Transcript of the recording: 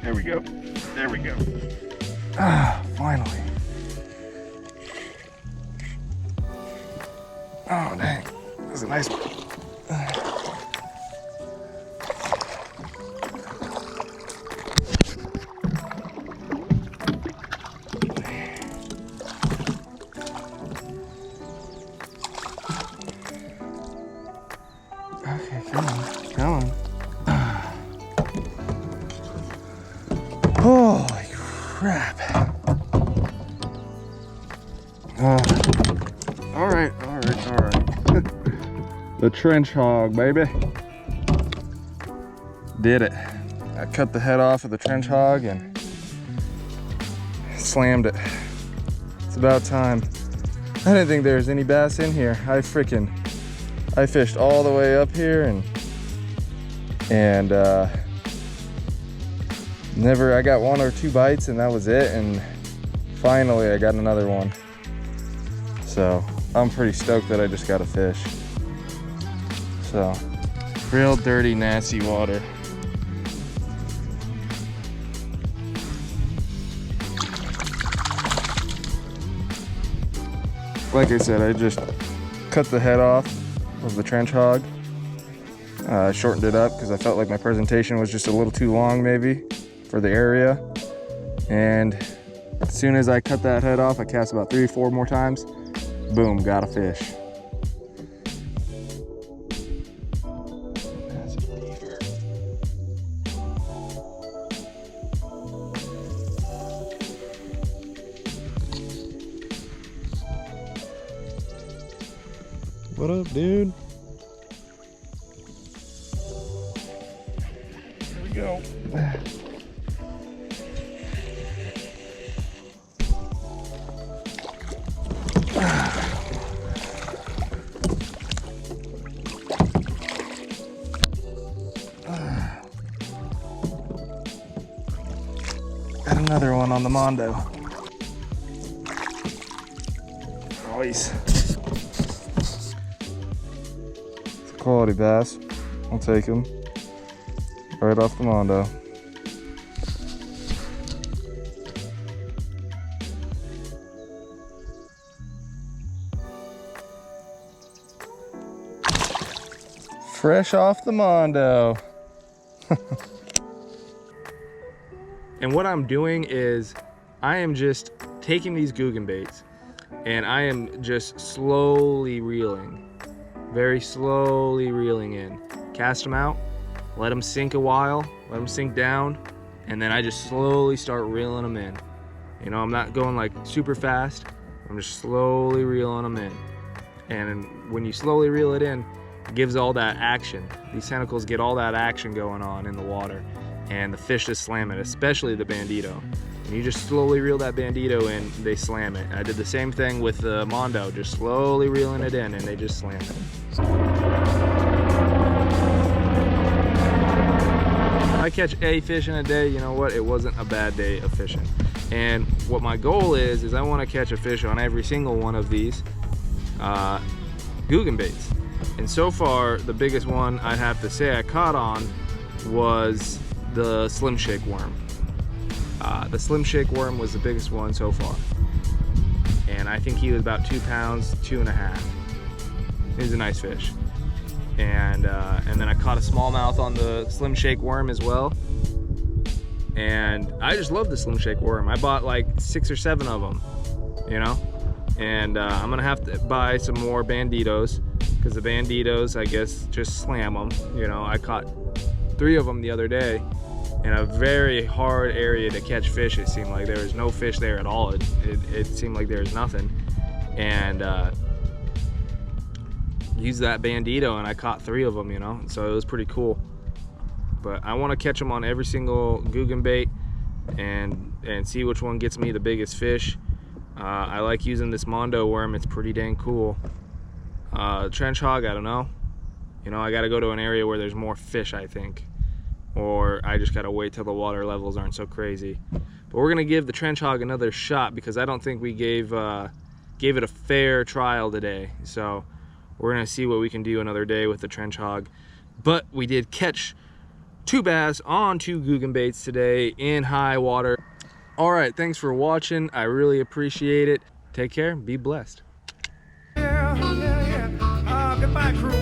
There we go. There we go. Ah, finally. Oh, dang. That's a nice one. Okay, come on, come on. Holy crap. All right. The trench hog, baby. Did it. I cut the head off of the trench hog and slammed it. It's about time. I didn't think there was any bass in here. I fished all the way up here and I got 1 or 2 bites and that was it, and finally I got another one. So I'm pretty stoked that I just got a fish. So real dirty, nasty water. Like I said, I just cut the head off of the trench hog. I shortened it up because I felt like my presentation was just a little too long maybe for the area. And as soon as I cut that head off, I cast about 3 or 4 more times. Boom, got a fish. That's a beaver. What up, dude? Here we go. Got another one on the Mondo. Nice. It's a quality bass. I'll take him. Right off the Mondo. Fresh off the Mondo. And what I'm doing is I am just taking these Googan baits and I am just slowly reeling, very slowly reeling in. Cast them out, let them sink a while, let them sink down, and then I just slowly start reeling them in. You know, I'm not going like super fast, I'm just slowly reeling them in. And when you slowly reel it in, it gives all that action. These tentacles get all that action going on in the water, and the fish just slam it, especially the bandito. And you just slowly reel that bandito in, they slam it. And I did the same thing with the Mondo, just slowly reeling it in, and they just slam it. If I catch a fish in a day, you know what? It wasn't a bad day of fishing. And what my goal is I want to catch a fish on every single one of these Googan baits. And so far, the biggest one I'd have to say I caught on was the Slim Shake worm. The Slim Shake worm was the biggest one so far. And I think he was about 2 pounds, 2.5. He was a nice fish. And then I caught a smallmouth on the Slim Shake worm as well. And I just love the Slim Shake worm. I bought like 6 or 7 of them, you know? And I'm gonna have to buy some more banditos, because the banditos, I guess, just slam them. You know, I caught 3 of them the other day in a very hard area to catch fish. It seemed like there was no fish there at all. It seemed like there was nothing. And used that bandito and I caught 3 of them, you know, so it was pretty cool. But I want to catch them on every single Googan bait and see which one gets me the biggest fish. I like using this Mondo worm. It's pretty dang cool. Trench hog, I don't know. You know, I got to go to an area where there's more fish, I think. Or I just got to wait till the water levels aren't so crazy. But we're going to give the trench hog another shot, because I don't think we gave it a fair trial today. So we're going to see what we can do another day with the trench hog. But we did catch 2 bass on 2 Googan baits today in high water. All right, thanks for watching. I really appreciate it. Take care, be blessed. Goodbye, crew.